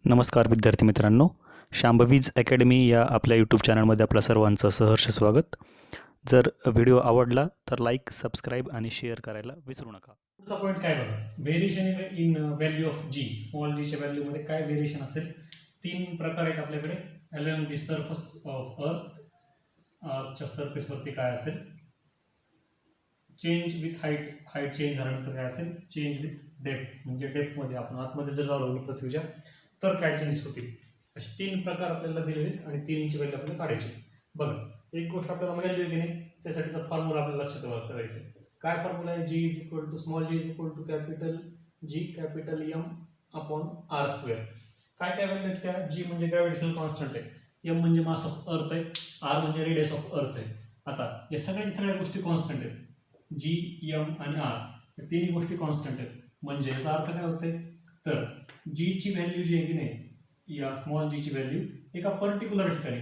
नमस्कार विद्यार्थी मित्रांनो, शांभवीज अकॅडमी या आपल्या यूट्यूब चॅनलमध्ये आपल्या सर्वांचं सहर्ष स्वागत. जर व्हिडिओ आवडला तर लाईक, सबस्क्राईब आणि शेअर करायला विसरू नका. पुढचा पॉईंट काय बघा, variation in value of g. Small g च्या व्हॅल्यू मध्ये काय व्हेरिएशन असेल? तीन प्रकार आहेत आपल्याकडे. Along the surface of earth, अर्थच्या surface वरती काय असेल? Change with height, height change झाल्यानंतर काय असेल? चेंज विथ डेप्थ, म्हणजे डेप्थ मध्ये आपण आतमध्ये जर जाऊ लागलो पृथ्वीच्या तर काय चेंजेस होतील. असे तीन प्रकार आपल्याला दिलेले आहेत आणि तिन्हीची व्हॅल्यू आपल्याला काढायची. बघा, एक गोष्ट आपल्याला व्हॅल्यू आहे की नाही, त्यासाठीचा फॉर्म्युला आपल्याला लक्षात ठेवायचा. काय फॉर्म्युला आहे? G is equal to small g is equal to capital G capital M upon r square. काय काय व्हॅल्यू आहेत त्या? जी म्हणजे ग्रॅव्हिटेशनल कॉन्स्टंट आहे, एम म्हणजे मास ऑफ अर्थ आहे, आर म्हणजे रेडियस ऑफ अर्थ आहे. आता या सगळ्या गोष्टी कॉन्स्टंट आहेत. जी, एम आणि आर या तिन्ही गोष्टी कॉन्स्टंट आहेत. म्हणजे याचा अर्थ काय होतंय? तर जी ची व्हॅल्यू जी आहे की नाही, या स्मॉल जी ची व्हॅल्यू एका पर्टिक्युलर ठिकाणी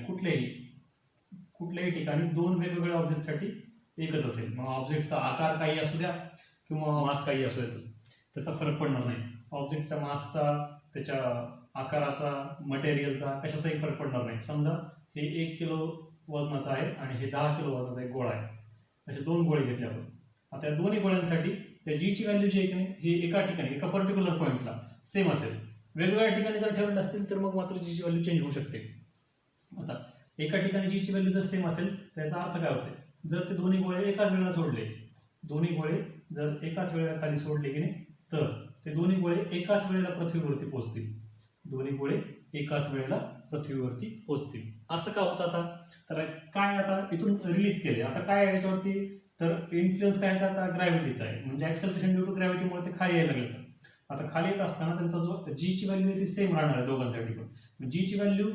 कुठल्याही ठिकाणी दोन वेगवेगळ्या ऑब्जेक्टसाठी एकच असेल. मग ऑब्जेक्टचा आकार काही असू द्या किंवा मास काही असू द्या, त्याचा फरक पडणार नाही. ऑब्जेक्टच्या मासचा, त्याच्या आकाराचा, मटेरियलचा कशाचाही फरक पडणार नाही. समजा हे 1 किलो वजनाचा आहे आणि हे 10 किलो वजनाचा एक गोळा आहे. असे दोन गोळे घेतले आपण. आता या दोन्ही गोळ्यांसाठी या जी ची व्हॅल्यू जी आहे की नाही, ही एका ठिकाणी एका पर्टिक्युलर पॉईंटला सेम असेल. वेगवेगळ्या ठिकाणी जर ठेवले असतील तर मग मात्र जी ची व्हॅल्यू चेंज होऊ शकते. आता एका ठिकाणी जी ची व्हॅल्यू जर सेम असेल त्याचा अर्थ काय होते? जर ते दोन्ही गोळे एकाच वेळेला सोडले, दोन्ही गोळे जर एकाच वेळेला खाली सोडले की नाही, तर ते दोन्ही गोळे एकाच वेळेला पृथ्वीवरती पोहोचतील. दोन्ही गोळे एकाच वेळेला पृथ्वीवरती पोहोचतील. असं का होतं? आता तर काय, आता इथून रिलीज केले. आता काय आहे याच्यावरती? तर इन्फ्लुएन्स काय आहे? आता ग्रॅव्हिटीचा आहे, म्हणजे ऍक्सेलरेशन ड्यू टू ग्रॅव्हिटीमुळे ते खाली यायला लागले. आता खाली येत असताना त्यांचा जो जी ची व्हॅल्यू आहे ती सेम राहणार आहे दोघांसाठी पण. जी ची व्हॅल्यू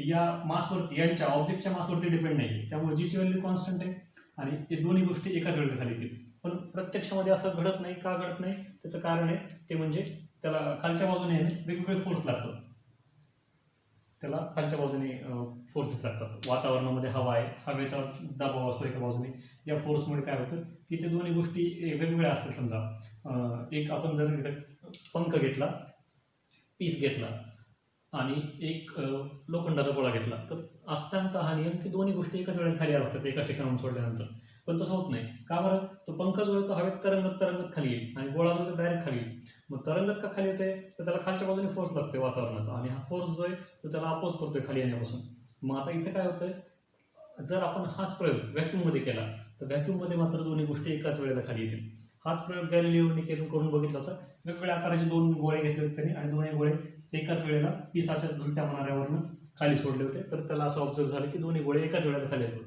या मासवरती, यांच्या ऑब्जेक्टच्या मासवरती डिपेंड नाही, त्यामुळे जी ची व्हॅल्यू कॉन्स्टंट आहे आणि हे दोन्ही गोष्टी एकाच वेळेला खाली येतील. पण प्रत्यक्षामध्ये असं घडत नाही. का घडत नाही? त्याचं कारण आहे ते म्हणजे त्याला खालच्या बाजूने वेगवेगळे फोर्स लागतात. त्याला खालच्या बाजूने फोर्सेस लागतात. वातावरणामध्ये हवा आहे, हवेचा दबाव असतो एका बाजूने. या फोर्समुळे काय होतं की ते दोन्ही गोष्टी वेगवेगळ्या असतात. समजा एक आपण जर पंख घेतला, पीस घेतला आणि एक लोखंडाचा गोळा घेतला, तर असं सांगता हा नियम की दोन्ही गोष्टी एकाच वेळेला खाली यावं लागतात एकाच ठिकाणाहून सोडल्यानंतर. पण तसं होत नाही. का बरं? तो पंख जो आहे तो हवेत तरंगत खाली येईल आणि गोळा जो आहे तो डायरेक्ट खाली येईल. मग तरंगत का खाली येते? तर त्याला खालच्या बाजूने फोर्स लागतोय वातावरणाचा, आणि हा फोर्स जो आहे तो त्याला अपोज करतोय खाली येण्यापासून. मग आता इथे काय होतंय? जर आपण हाच प्रयोग व्हॅक्यूम मध्ये केला तर व्हॅक्यूम मध्ये मात्र दोन्ही गोष्टी एकाच वेळेला खाली येतील. हाच प्रयोग गॅलिलिओने करून बघितला होता. वेगवेगळ्या आकाराचे दोन गोळे घेतले होते त्यांनी आणि दोन्ही गोळे एकाच वेळेला पिसाच्या झुलट्या मारण्यावरनं खाली सोडले होते. तर त्याला असं ऑब्झर्व झालं की दोन्ही गोळे एकाच वेळेला खाली येतात.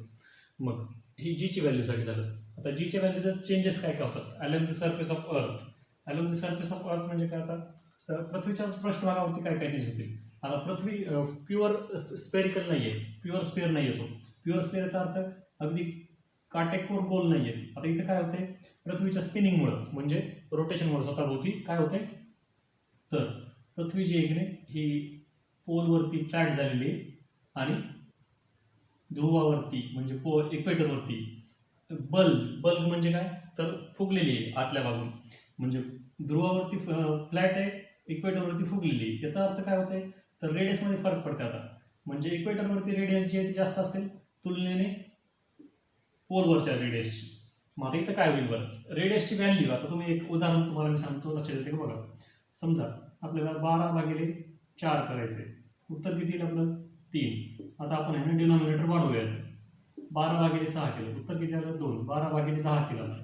मग ही जी ची व्हॅल्यू साठी झालं. आता जी च्या व्हॅल्यूचे चेंजेस काय काय होतात? Along the surface of earth. Along the surface of earth म्हणजे काय? आता पृथ्वीच्या पृष्ठभागावरती काय काय चेंज होतील. आता पृथ्वी प्युअर स्पेरिकल नाहीये, प्युअर स्पेअर नाहीये. तो प्युअर स्पेअरचा अर्थ अगदी काटेकोर गोल नाहीये. आता इथे काय होते? पृथ्वीच्या स्पिनिंगमुळे, म्हणजे रोटेशनमुळे स्वतःभोवती काय होते? तर पृथ्वी जी आहे ही पोलवरती फ्लॅट झालेली आणि ध्रुवावरती म्हणजे इक्वेटरवरती बल्ब म्हणजे काय? तर फुगलेली आहे आतल्या बाजून. म्हणजे ध्रुवावरती फ्लॅट आहे, इक्वेटरवरती फुगलेली आहे. याचा अर्थ काय होतंय? तर रेडियस मध्ये फरक पडते. आता म्हणजे इक्वेटरवरती रेडियस जी आहे ती जास्त असेल तुलनेने पोलवरच्या रेडियसची. मग आता इथं काय होईल बरं? रेडियसची व्हॅल्यू, आता तुम्ही एक उदाहरण तुम्हाला मी सांगतो, लक्षात येते का बघा. समजा आपल्याला 12/4 करायचंय. उत्तर किती येईल आपलं? 3. आता आपण आहे ना डिनॉमिनेटर वाढवूयाचं. 12/6 केलं, उत्तर किती आलं? 2. 12/10 केलं,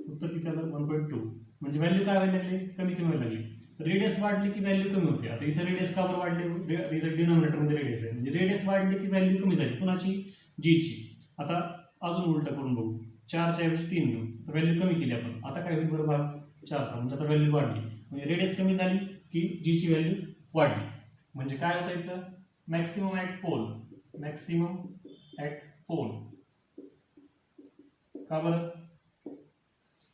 उत्तर किती आलं? 1.2. म्हणजे व्हॅल्यू काय व्हायला लागली? कमी व्हायला लागली. रेडियस वाढली की व्हॅल्यू कमी होते. आता इथे रेडियस का बरं वाढली? इथे डिनॉमिनेटर मध्ये रेडियस आहे, म्हणजे रेडियस वाढली की व्हॅल्यू कमी झाली. कुणाची? जी ची. आता अजून उलट करून बघू. 4 च्या ऐवजी 3 घेऊ, तर व्हॅल्यू कमी केली आपण. आता काय होईल बरं भाग? 4चा, म्हणजे आता व्हॅल्यू वाढली. म्हणजे रेडियस कमी झाली की जी ची व्हॅल्यू वाढली. म्हणजे काय होतं इथं? Maximum at pole. Maximum at pole. का बरं?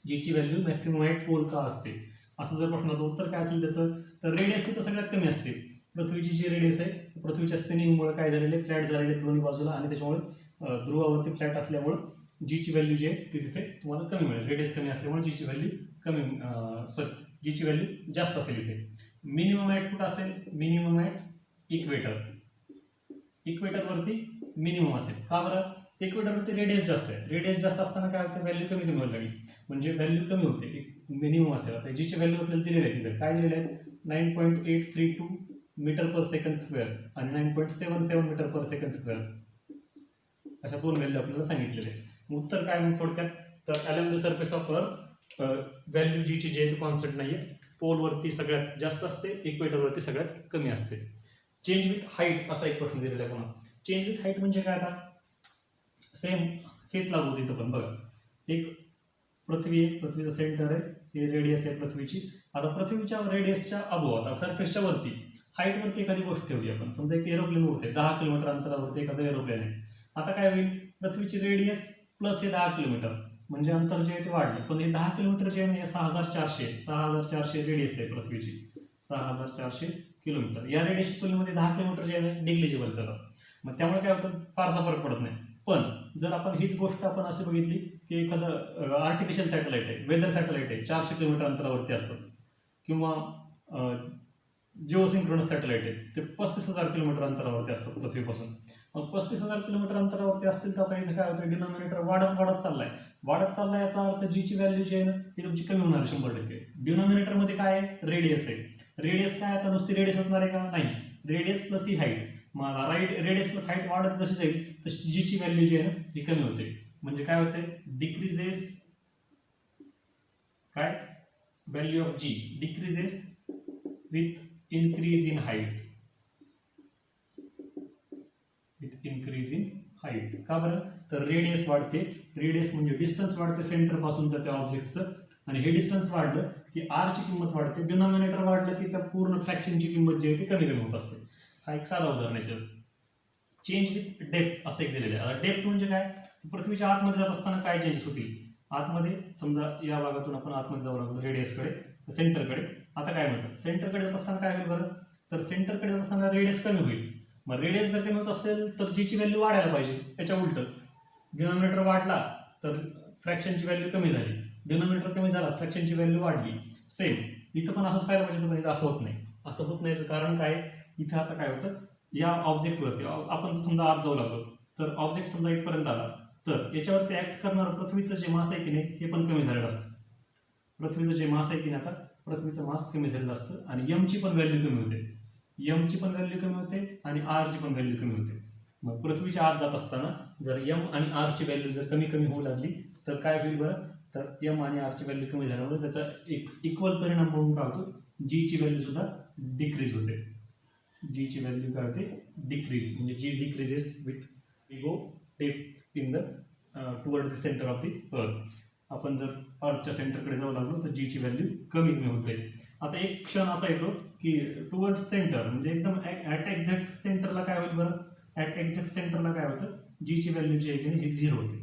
जी ची व्हॅल्यू मॅक्सिमम ऍट पोल का असते? असं जर प्रश्नाचं उत्तर काय असेल त्याचं, तर रेडियस तिथं सगळ्यात कमी असते. पृथ्वीची जी रेडियस आहे, पृथ्वीच्या स्पिनिंगमुळे काय झालेले? फ्लॅट झालेले दोन्ही बाजूला, आणि त्याच्यामुळे ध्रुवावरती फ्लॅट असल्यामुळे जी ची व्हॅल्यू जी आहे ती तिथे तुम्हाला कमी मिळेल. रेडियस कमी असल्यामुळे जी ची व्हॅल्यू जी ची व्हॅल्यू जास्त असेल इथे. मिनिमम ऍट कुठं असेल? मिनिमम ऍट इक्वेटर, इक्वेटरवरती मिनिमम असेल. का बरं? इक्वेटरवरती रेडियस जास्त आहे. रेडियस जास्त असताना काय होतं, व्हॅल्यू कमी कमी व्हायला लागली, म्हणजे व्हॅल्यू कमी होते. मिनिमम असेल. आता जीची व्हॅल्यू आपल्याला दिलेली आहे तिथे. काय दिलेले आहे? 9.832 मीटर पर सेकंड स्क्वेअर आणि 9.77 मीटर पर सेकंड स्क्वेअर, अशा दोन व्हॅल्यू आपल्याला सांगितलेले आहेत. उत्तर काय मग थोडक्यात, तर along the surface of earth value जीची जे आहे कॉन्स्टंट नाहीये. पोलवरती सगळ्यात जास्त असते, इक्वेटरवरती सगळ्यात कमी असते. चेंज विथ हाईट असा एक प्रश्न दिलेला आहे पुन्हा. चेंज विथ हाईट म्हणजे काय? आता सेम हेच लागू होतं इथं पण. बघा, एक पृथ्वी आहे, पृथ्वीचं सेंटर आहे, हे रेडियस आहे पृथ्वीची. आता पृथ्वीच्या रेडियसच्या अबोव, आता सरफेसच्या वरती हाईटवरती एखादी गोष्ट ठेवली आपण. समजा एक एरोप्लेन उडते 10 किलोमीटर अंतरावरती एखादं एरोप्लेन आहे. आता काय होईल, पृथ्वीची रेडियस प्लस हे 10 किलोमीटर, म्हणजे अंतर जे आहे ते वाढलं. पण हे 10 किलोमीटर जे आहे 6400 रेडियस आहे पृथ्वीची, 6400 किलोमीटर. या रेडियसच्या तुलनेमध्ये 10 किलोमीटर जे आहे निग्लिजिबल त्याला. मग त्यामुळे काय होतं, फारसा फरक पडत नाही. पण जर आपण हीच गोष्ट आपण अशी बघितली की एखादं आर्टिफिशियल सॅटेलाइट आहे, वेदर सॅटेलाइट आहे, 400 किलोमीटर अंतरावरती असतात, किंवा जिओसिंक्रोनस सॅटेलाइट आहे, ते 35,000 किलोमीटर अंतरावरती असतात पृथ्वीपासून. मग 35,000 किलोमीटर अंतरावरती असतील तर आता इथे काय होतं, डिनॉमिनेटर वाढत चाललाय. याचा अर्थ जीची व्हॅल्यू जी आहे ना ती तुमची कमी होणार आहे 100%. डिनॉमिनेटर मध्ये काय आहे, रेडियस आहे. रेडियस काय, आता नुसती रेडियस असणार आहे का? नाही, रेडियस प्लस ही हाईट. मग रेडियस प्लस हाईट वाढत जशी जाईल तशी जीची व्हॅल्यू जी आहे ना ती कमी होते. म्हणजे काय होते, डिक्रीजेस, काय value of g decreases with increase in height, with increase in height. का बरं? तर रेडियस वाढते. रेडियस म्हणजे डिस्टन्स वाढते सेंटर पासूनचं त्या ऑब्जेक्टचं, आणि हे डिस्टन्स वाढलं की आर ची किंमत वाढते. डिनॉमिनेटर वाढलं की त्या पूर्ण फ्रॅक्शनची किंमत जी आहे ती कमी होत असते. हा एक साधा उदाहरण आहे. चेंज विथ डेप्थ असं एक दिलेलं आहे. आता डेप्थ म्हणजे काय, पृथ्वीच्या आतमध्ये जात असताना काय चेंजेस होतील. आतमध्ये समजा या भागातून आपण आतमध्ये जाऊ लागलो रेडियसकडे, सेंटरकडे. आता काय म्हणतात, सेंटरकडे जात असताना काय होईल बरं, तर सेंटरकडे जात असताना रेडियस कमी होईल. मग रेडियस जर कमी होत असेल तर जीची व्हॅल्यू वाढायला पाहिजे. त्याच्या उलट डिनॉमिनेटर वाढला तर फ्रॅक्शनची व्हॅल्यू कमी झाली, डिनॉमिनेटर कमी झाला फ्रॅक्शनची व्हॅल्यू वाढली. सेम इथं पण असंच व्हायला पाहिजे, पण इथं असं होत नाही. असं होत नाही याचं कारण काय, इथं आता काय होतं, या ऑब्जेक्टवरती आपण समजा आत जाऊ लागलो तर ऑब्जेक्ट समजा इथपर्यंत आला तर याच्यावरती ऍक्ट करणारं पृथ्वीचं जे मास आहे की नाही हे पण कमी झालेलं असतं. पृथ्वीचं जे मास आहे की नाही, आता पृथ्वीचं मास कमी झालेलं असतं, आणि एमची पण व्हॅल्यू कमी होते. एमची पण व्हॅल्यू कमी होते आणि आरची पण व्हॅल्यू कमी होते. मग पृथ्वीच्या आत जात असताना जर एम आणि आरची व्हॅल्यू जर कमी कमी होऊ लागली तर काय होईल बरं, तर एम आणि आरची व्हॅल्यू कमी झाल्यामुळे त्याचा एक इक्वल परिणाम म्हणून काय होतो, जीची व्हॅल्यू सुद्धा डिक्रीज होते. जीची व्हॅल्यू काय होते, डिक्रीज. म्हणजे g decreases with we go depth in the toward the centre of the earth. आपण जर अर्थच्या सेंटरकडे जाऊ लागलो तर जीची व्हॅल्यू कमी कमी होत जाईल. आता एक क्षण असा येतो की टुवर्ड सेंटर म्हणजे एकदम ऍट एक्झॅक्ट सेंटरला काय होईल बरं, ऍट एक्झॅक्ट सेंटरला काय होतं, जीची व्हॅल्यू जी आहे की ही 0 होते.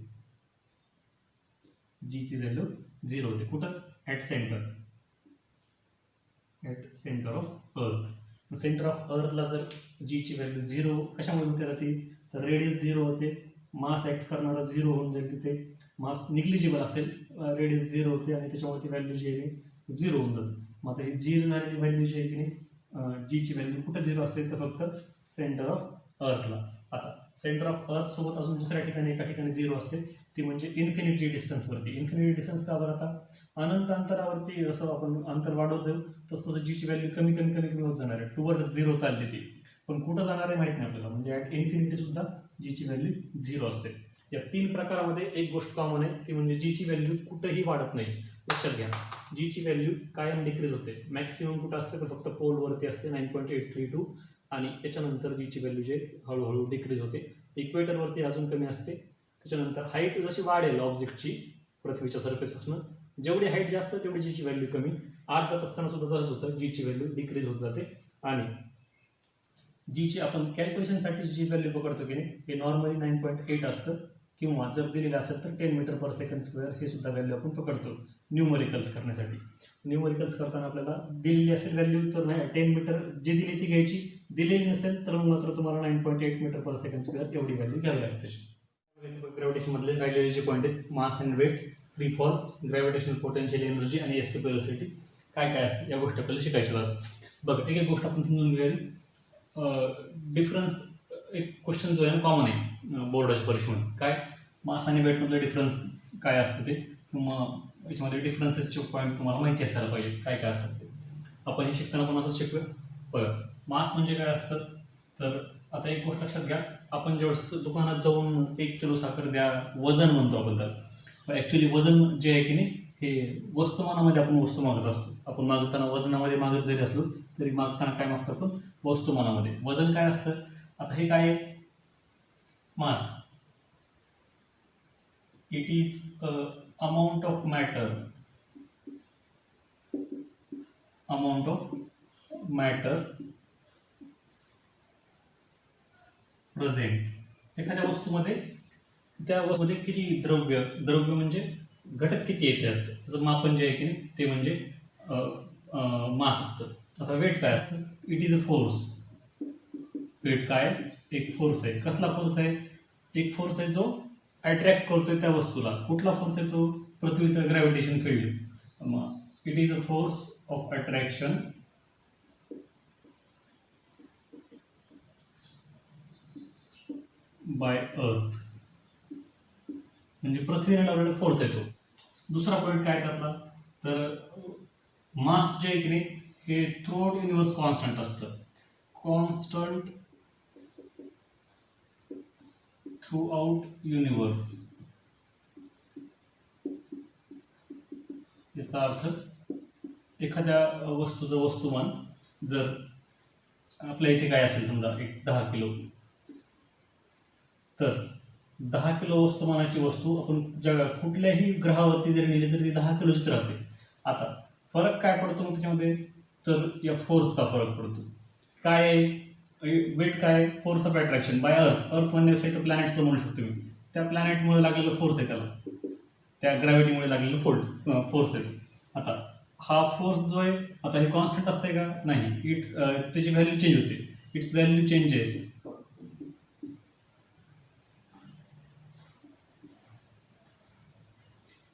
जीची व्हॅल्यू 0 होते. कुठं, at centre, at centre of earth. Centre of अर्थला जर जीची व्हॅल्यू 0 कशामुळे होते जाते, तर रेडियस 0 होते, मास ऍक्ट करणारा 0 होऊन जाईल, तिथे मास निग्लिजिबल असेल, रेडियस 0 होते आणि त्याच्यामुळे ती व्हॅल्यू जी आहे 0 होऊन जाते. मग आता ही 0 झालेली व्हॅल्यू जी आहे की नाही, जीची व्हॅल्यू कुठं 0 असते तर फक्त सेंटर ऑफ अर्थला. आता सेंटर ऑफ अर्थ सोबत अजून दुसऱ्या ठिकाणी एका ठिकाणी 0 असते, ती म्हणजे इन्फिनिटी डिस्टन्सवरती. इन्फिनिटी डिस्टन्स का बरं, आता अनंत अंतरावरती जसं आपण अंतर वाढवत जाऊ तसं तसं जीची व्हॅल्यू कमी कमी कमी कमी होत जाणार आहे. टुवर्ड 0 चालली ती, पण कुठं जाणार आहे माहित नाही आपल्याला. म्हणजे ऍट इन्फिनिटी सुद्धा जीची व्हॅल्यू 0 असते. या 3 प्रकारामध्ये एक गोष्ट कॉमन आहे, ती म्हणजे जीची व्हॅल्यू कुठेही वाढत नाही. लक्षात घ्या, जीची व्हॅल्यू कायम डिक्रीज होते. मॅक्सिमम कुठं असते तर फक्त पोलवरती असते 9.832, आणि त्याच्यानंतर जीची व्हॅल्यू जी आहे हळूहळू डिक्रीज होते. इक्वेटरवरती अजून कमी असते. त्याच्यानंतर हाईट जशी वाढेल ऑब्जेक्टची पृथ्वीच्या सरफेसपासून, जेवढी हाईट जास्त तेवढी जीची व्हॅल्यू कमी. आत जात असताना सुद्धा तसंच होतं, जीची व्हॅल्यू डिक्रीज होत जाते. आणि जीची आपण कॅल्क्युलेशनसाठी जी व्हॅल्यू पकडतो की नाही, हे नॉर्मली 9.8 असतं, किंवा जर दिलेलं असेल तर 10 मीटर पर सेकंड स्क्वेअर हे सुद्धा व्हॅल्यू आपण पकडतो न्यूमरिकल्स करण्यासाठी. न्यूमरिकल्स करताना आपल्याला दिलेली असेल व्हॅल्यू तर नाही 10 मीटर जी दिली ती घ्यायची, दिलेली नसेल तर मात्र तुम्हाला 9.8 मीटर पर सेकंड स्क्वेअर एवढी व्हॅल्यू घ्यावी लागते. ग्रॅव्हिटेशन मधले राहिलेले जे पॉईंट आहेत, mass and weight, free fall, gravitational potential energy आणि एस्केप वेलोसिटी, काय काय असते या गोष्टी आपल्याला शिकायच्या. आज बघा, एक एक गोष्ट आपण समजून घेऊया. डिफरन्स एक क्वेश्चन जो आहे ना कॉमन आहे बोर्डाच्या परीक्षेमध्ये, काय मास आणि वेट मधलं डिफरन्स काय असतं ते, किंवा याच्यामध्ये डिफरन्सेसचे पॉईंट तुम्हाला माहिती असायला पाहिजे काय काय असतात ते. आपण हे शिकताना पण असंच शिकूया. बघा मास म्हणजे काय असतं, तर आता एक गोष्ट लक्षात घ्या, आपण ज्यावेळेस दुकानात जाऊन 1 किलो साखर द्या वजन म्हणतो आपण त्याला, ऍक्च्युली वजन जे आहे की नाही हे वस्तुमानामध्ये आपण वस्तू मागत असतो. आपण मागताना वजनामध्ये मागत जरी असलो तरी मागताना काय मागतो आपण, वस्तुमानामध्ये. वजन काय असतं, आता हे काय आहे, mass, it is amount of matter, amount of matter present एखाद्या वस्तूमध्ये, त्या वस्तूमध्ये किती द्रव्य, द्रव्य म्हणजे घटक किती येतात त्याचं मापन जे आहे की नाही ते म्हणजे मास असतं. आता वेट काय असतं, it is a force. Weight काय, एक फोर्स आहे. कसला फोर्स आहे, एक फोर्स आहे जो अट्रॅक्ट करतोय त्या वस्तूला. कुठला फोर्स आहे तो, पृथ्वीचा gravitation field. It is a force of attraction by earth, म्हणजे पृथ्वीने लावलेला फोर्स आहे तो. दुसरा पॉईंट काय त्यातला, तर मास जे आहे की नाही हे थ्रू आउट युनिवर्स कॉन्स्टंट असतं. कॉन्स्टंट थ्रू आउट युनिवर्स, याचा अर्थ एखाद्या वस्तूचं वस्तुमान जर आपल्या इथे काय असेल समजा एक 10 किलो, तर 10 किलो वस्तुमानाची वस्तू आपण कुठल्याही ग्रहावरती जरी नेली तरी ती 10 किलोचीच राहते. आता फरक काय पडतो मग त्याच्यामध्ये, तर या फोर्सचा फरक पडतो. काय आहे वेट, काय फोर्स ऑफ अट्रॅक्शन बाय अर्थ. अर्थ म्हणण्यापेक्षा इथं प्लॅनेट सुद्धा म्हणू शकतो मी, त्या प्लॅनेटमुळे लागलेला फोर्स आहे त्याला, त्या ग्रॅव्हिटीमुळे लागलेला फोर्स आहे. आता हा फोर्स जो आहे, आता हे कॉन्स्टंट असतंय का, नाही, त्याची व्हॅल्यू चेंज होते. It's value changes.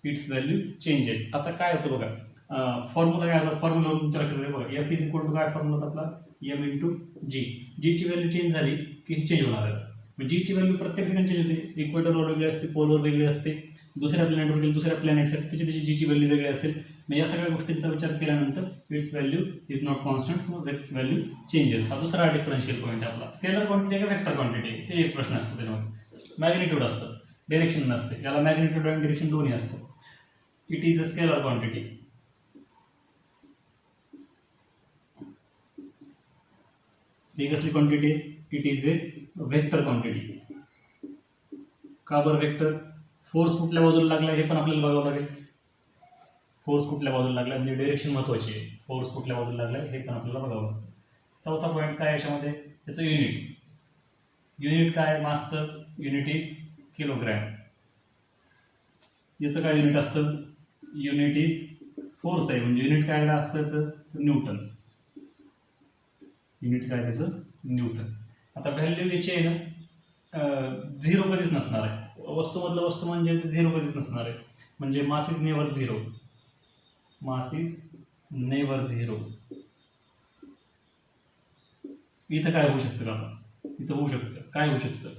It's value changes. आता काय होतं बघा, फॉर्म्युला काय आला, फॉर्म्युलावरून तुमच्या लक्षात येईल बघा, एफ इज इक्वल टू काय फॉर्म्युला आपला, एम इंटू जी. जी ची व्हॅल्यू चेंज झाली की चेंज होणार आहे. मग जी ची व्हॅल्यू प्रत्येक ठिकाणी चेंज होते. इक्वेटरवर वेगळी असते, पोलवर वेगळी असते, दुसऱ्या प्लॅनेटवर गेली दुसऱ्या प्लॅनेटसाठी त्याची जी ची व्हॅल्यू वेगळी असेल. मग या सगळ्या गोष्टींचा विचार केल्यानंतर it's value is not constant, it's value changes. हा दुसरा डिफरन्शियल पॉईंट आहे आपला. स्केलर क्वांटिटी का वेक्टर क्वांटिटी, हे एक प्रश्न असतो त्याच्यामध्ये. मॅग्निट्यूड असतं, डायरेक्शन नसते. याला मॅग्निट्यूड आणि डायरेक्शन दोन्ही असतं. It is a scalar quantity. ही कसली quantity, it is a vector quantity. का बरं वेक्टर, फोर्स कुठल्या बाजूला लागला हे पण आपल्याला बघावं लागेल. फोर्स कुठल्या बाजूला लागला म्हणजे डायरेक्शन महत्वाची आहे. फोर्स कुठल्या बाजूला लागला हे पण आपल्याला बघावं लागतं. चौथा पॉईंट काय याच्यामध्ये, त्याचं युनिट. युनिट काय मासचं, युनिट इज किलोग्रॅम. याचं काय युनिट असतं, युनिट इज फोर्स आहे, म्हणजे युनिट काय असतं त्याचं, तर न्यूटन. युनिट काय त्याचं, न्यूटन. आता व्हॅल्यू याची आहे ना, झिरो कधीच नसणार आहे. वस्तूमधलं वस्तुमान जे आहे ते झिरो कधीच नसणार आहे. म्हणजे mass is never zero, mass is never zero. इथं काय होऊ शकतं का, इथं होऊ शकतं, काय होऊ शकतं,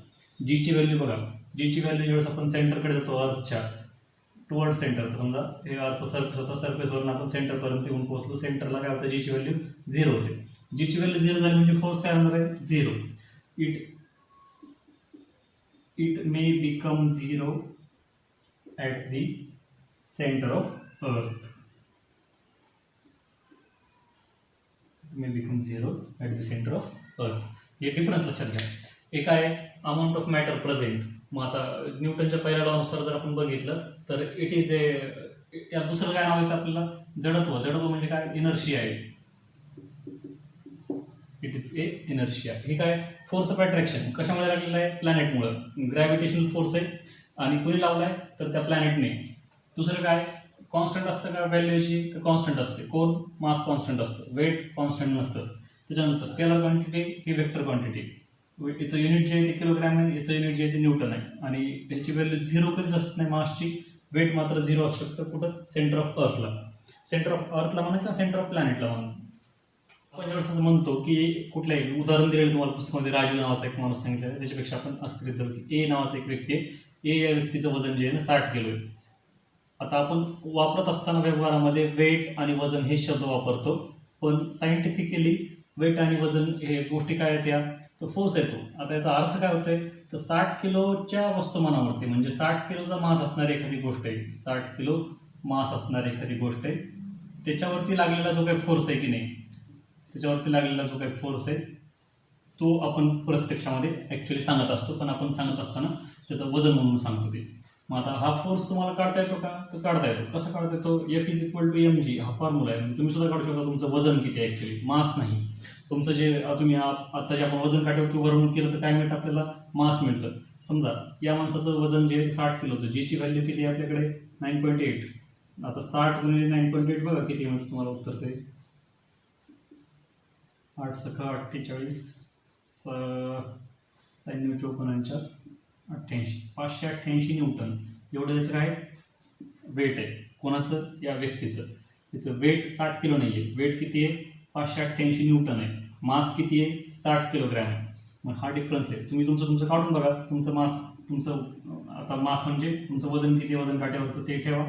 जी ची व्हॅल्यू बघा. जी ची व्हॅल्यू ज्यावेळेस आपण सेंटरकडे जातो अर्थच्या, टुवर्ड सेंटर, समजा हे अर्थ सरफेस होता, सरफेसवरून आपण सेंटरपर्यंत येऊन पोहोचलो, सेंटरला काय होतं, जी ची व्हॅल्यू झिरो होते. जी ची व्हॅल्यू झिरो झाली म्हणजे फोर्स काय होणार आहे, zero. It may become zero at the centre of अर्थ. May become zero at the centre of अर्थ. हे डिफरन्स लक्षात घ्या. एक आहे अमाऊंट ऑफ मॅटर प्रेझेंट. मग आता न्यूटनच्या पहिल्या लॉनुसार जर आपण बघितलं तर इट इज ए, या दुसरं काय नाव येतं आपल्याला, जडत्व. जडत्व म्हणजे काय, इनर्शिया आहे. It is A inertia. हे काय, फोर्स ऑफ अट्रॅक्शन कशामुळे लागलेलं आहे, प्लॅनेटमुळे. ग्रॅव्हिटेशनल फोर्स आहे आणि कोणी लावलाय तर त्या प्लॅनेटने. दुसरं काय, कॉन्स्टंट असतं का व्हॅल्यूची, तर कॉन्स्टंट असते. कोण, मास कॉन्स्टंट असतं, वेट कॉन्स्टंट नसतं. त्याच्यानंतर स्केलर क्वांटिटी ही वेक्टर क्वांटिटी. याचं युनिट जे आहे ते किलोग्रॅम आहे, याचं युनिट जे आहे ते न्यूटन आहे. आणि ह्याची व्हॅल्यू झिरो कधीच असत नाही मासची. वेट मात्र झिरो असू शकतं कुठं, सेंटर ऑफ अर्थला. सेंटर ऑफ अर्थला म्हणा किंवा सेंटर ऑफ प्लॅनेटला म्हणा. आपण ज्यावेळेस असं म्हणतो की कुठल्याही उदाहरण दिलेलं तुम्हाला पुस्तकामध्ये राजू नावाचा एक माणूस सांगितलं त्याच्यापेक्षा आपण असं करीत की ए नावाचा एक व्यक्ती आहे, ए या व्यक्तीचं वजन जे आहे ना 60 किलो आहे. आता आपण वापरत असताना व्यवहारामध्ये वेट आणि वजन हे शब्द वापरतो, पण सायंटिफिकली वेट आणि वजन हे गोष्टी काय आहेत या तर फोर्स येतो. आता याचा अर्थ काय होतोय तर 60 किलोच्या वस्तुमानावरती म्हणजे 60 किलोचा मास असणारी एखादी गोष्ट आहे, 60 किलो मास असणारी एखादी गोष्ट आहे, त्याच्यावरती लागलेला जो काही फोर्स आहे की नाही, त्याच्यावरती लागलेला जो काही फोर्स आहे तो आपण प्रत्यक्षामध्ये ॲक्च्युली सांगत असतो, पण आपण सांगत असताना त्याचं वजन म्हणून सांगतो ते. मग आता हा फोर्स तुम्हाला काढता येतो का तर काढता येतो. कसं काढता येतो, F=mg हा फॉर्म्युला आहे. म्हणजे तुम्ही सुद्धा काढू शकता तुमचं वजन किती आहे, ॲक्च्युली मास नाही. तुमचं जे तुम्ही आता जे आपण वजन काट्यावरती वर्णन केलं तर काय मिळतं आपल्याला, मास मिळतं. समजा या माणसाचं वजन जे 60 किलो होतं, जीची व्हॅल्यू किती आहे आपल्याकडे 9.8. आता 60 गुणिले 9.8 बघा किती मिळतं तुम्हाला उत्तर ते 8 सखा 48 94 88 588 न्यूटन एवढं त्याचं काय वेट आहे. कोणाचं, या व्यक्तीचं. त्याचं वेट 60 किलो नाही आहे, वेट किती आहे 588 न्यूटन आहे, मास किती आहे 60 किलोग्रॅम आहे. मग हा डिफरन्स आहे. तुम्ही तुमचं काढून बघा तुमचं मास, तुमचं आता मास म्हणजे तुमचं वजन किती आहे वजन काट्यावरचं ते ठेवा.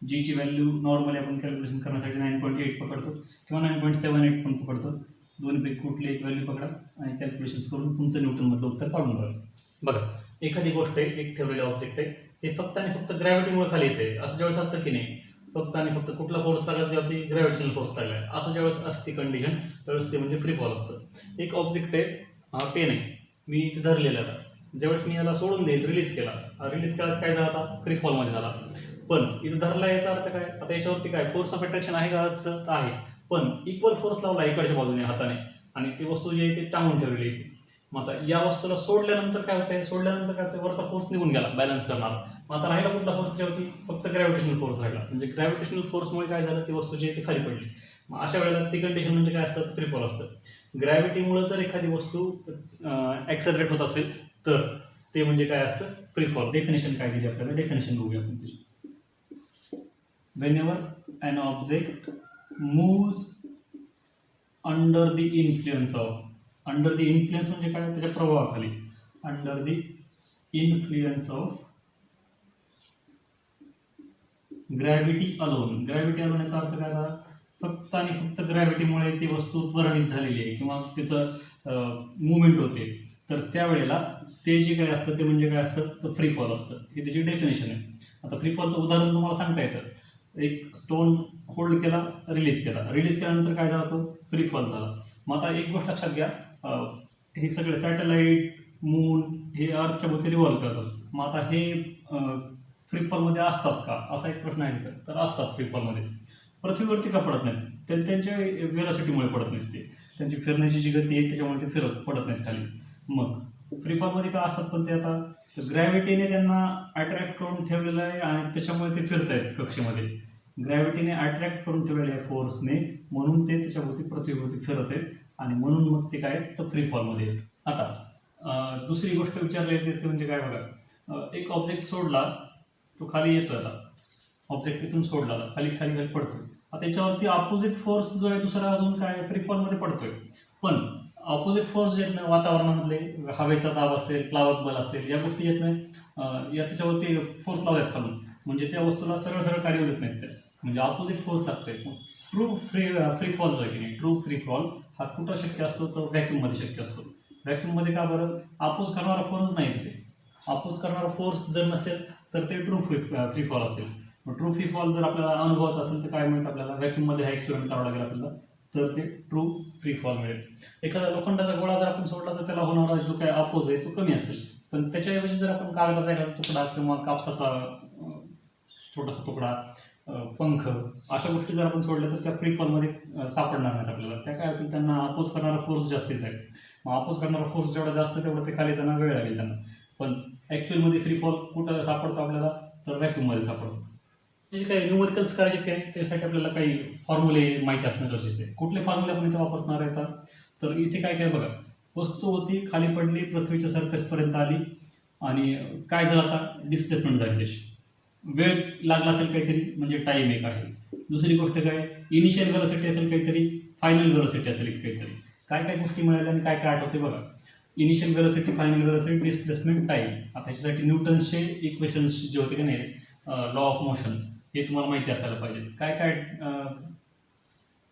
जीची व्हॅल्यू नॉर्मली आपण कॅल्क्युलेशन करण्यासाठी 9.8 पकडतो किंवा 9.78 पण पकडतो. दोन्हीपैकी कुठली एक व्हॅल्यू पकडा आणि कॅल्क्युलेशन करून तुमचं न्यूटनमधलं उत्तर काढून बघा. बघा एखादी गोष्ट आहे, एक ठेवलेलं ऑब्जेक्ट आहे, हे फक्त आणि फक्त ग्रॅव्हिटीमुळे खाली येते. असं ज्यावेळेस असतं की नाही, फक्त आणि फक्त कुठला फोर्स लागला त्यावरती ग्रॅव्हिटेशनल फोर्स लागलाय असं ज्यावेळेस असते कंडिशन त्यावेळेस ते म्हणजे फ्री फॉल असतं. एक ऑब्जेक्ट आहे, हा पेन आहे, मी इथे धरलेला आहे. ज्यावेळेस मी याला सोडून देईल, रिलीज केला काय झाला आता फ्री फॉलमध्ये झाला. पण इथं धरला याचा अर्थ काय, आता याच्यावरती काय फोर्स ऑफ अट्रॅक्शन आहे का आहे, पण इक्वल फोर्स लावला इकडच्या बाजूने हाताने आणि ती वस्तू जी आहे ती टांगून ठेवलेली आहे. मग आता या वस्तूला सोडल्यानंतर काय होतं, वरचा फोर्स निघून गेला बॅलन्स करणार. मग आता राहिला कुठला फोर्स त्यावरती, फक्त ग्रॅव्हिटेशनल फोर्स राहिला. म्हणजे ग्रॅव्हिटेशनल फोर्समुळे काय झालं, ती वस्तू जी आहे ती खाली पडली. मग अशा वेळेला ती कंडिशन म्हणजे काय असतं, फ्री फॉल असतं. ग्रॅव्हिटीमुळे जर एखादी वस्तू ॲक्सेलरेट होत असेल तर ते म्हणजे काय असतं, फ्री फॉल. डेफिनेशन काय दिली आपल्याला, डेफिनेशन बघूया आपण त्याची. whenever an object moves under the influence म्हणजे काय, त्याच्या प्रभावाखाली, under the influence of gravity alone याचा अर्थ काय झाला, फक्त आणि फक्त ग्रॅव्हिटीमुळे ती वस्तू त्वरणित झालेली आहे किंवा तिचं मुवमेंट होते, तर त्यावेळेला ते जे काय असतं ते म्हणजे काय असतं तर फ्री फॉल असतं. हे त्याची डेफिनेशन आहे. आता फ्री फॉलचं उदाहरण तुम्हाला सांगता येतं. एक स्टोन होल्ड केला, रिलीज केल्यानंतर काय झाला, तो फ्री फॉल झाला. मग आता एक गोष्ट लक्षात घ्या, हे सगळे सॅटेलाइट, मून हे अर्थच्या भोवती रिव्हॉल्व करतात. मग आता हे फ्री फॉलमध्ये असतात का असा एक प्रश्न आहे तिथं, तर असतात फ्री फॉलमध्ये. पृथ्वीवरती का पडत नाहीत, त्यांच्या वेलोसिटीमुळे पडत नाहीत, ते त्यांची फिरण्याची जी गती आहे त्याच्यामुळे ते पडत नाहीत खाली. मग फ्री फॉलमध्ये का असतात, पण ते आता ग्रॅव्हिटीने त्यांना अट्रॅक्ट करून ठेवलेलं आहे आणि त्याच्यामुळे ते फिरत आहेत कक्षेमध्ये. ग्रॅव्हिटीने अट्रॅक्ट करून ठेवलेल्या आहे फोर्सने, म्हणून ते त्याच्याभोवती पृथ्वीभोवती फिरत आहेत आणि म्हणून मग ते काय तर फ्री फॉलमध्ये आहेत. आता दुसरी गोष्ट विचारली येते ते म्हणजे काय बघा, एक ऑब्जेक्ट सोडला, तो खाली येतोय. आता ऑब्जेक्ट इथून सोडला, खाली पडतोय. आता त्याच्यावरती ऑपोजिट फोर्स जो आहे दुसरा अजून काय फ्री फॉलमध्ये पडतोय. पण ऑपोजिट फोर्स जे आहेत ना, वातावरणामधले हवेचा दाब असेल, प्लावक बल असेल, या गोष्टी येत नाही, या त्याच्यावरती फोर्स लावल्यात खालून, म्हणजे त्या वस्तूला सरळ खाली येत नाहीत त्या, म्हणजे ऑपोजिट फोर्स लागतोय. ट्रू फ्री फॉल जो आहे की नाही, ट्रू फ्री फॉल हा कुठं शक्य असतो तर व्हॅक्यूममध्ये शक्य असतो. व्हॅक्यूममध्ये का बरं, अपोज करणारा फोर्स नाही तिथे. अपोज करणारा फोर्स जर नसेल तर ते ट्रू फ्री फॉल असेल. मग ट्रू फ्री फॉल जर आपल्याला अनुभवाचा असेल तर काय मिळतं आपल्याला, व्हॅक्यूममध्ये हा एक्सपेरिमेंट करावा लागेल आपल्याला, तर ते ट्रू फ्री फॉल मिळेल. एखादा लोखंडाचा गोळा जर आपण सोडला तर त्याला होणारा जो काय अपोज आहे तो कमी असेल, पण त्याच्याऐवजी जर आपण कागदाचा एखादा तुकडा किंवा कापसाचा छोटासा तुकडा, पंख, अशा गोष्टी जर आपण सोडल्या तर त्या फ्री फॉलमध्ये सापडणार नाहीत आपल्याला. त्या काय होतील, त्यांना अपोज करणारा फोर्स जास्तीच आहे. मग अपोज करणारा फोर्स जेवढा जास्त तेवढं ते खाली त्यांना वेळ लागेल त्यांना. पण ॲक्च्युअलमध्ये फ्री फॉल कुठं सापडतो आपल्याला तर व्हॅक्यूममध्ये सापडतो. जे काही न्यूमरिकल्स करायचे की नाही त्यासाठी आपल्याला काही फॉर्म्युले माहिती असणं गरजेचं आहे. कुठले फॉर्म्युले आपण इथे वापरणार आहे तर इथे काय बघा, वस्तू होती, खाली पडली, पृथ्वीच्या सरफेसपर्यंत आली आणि काय झालं आता, डिस्प्लेसमेंट झाली. त्याची वेळ लागला असेल काहीतरी, म्हणजे टाईम एक आहे. दुसरी गोष्ट काय, इनिशियल वेलोसिटी असेल काहीतरी, फायनल व्हेलॉसिटी असेल एक काहीतरी. काय काय गोष्टी मिळाल्या आणि काय काय आठवते बघा. Initial velocity, final velocity, displacement, time. आता ह्याच्यासाठी न्यूटन्सचे इक्वेशन्स जे होते की नाही, लॉ ऑफ मोशन, हे तुम्हाला माहिती असायला पाहिजे. काय काय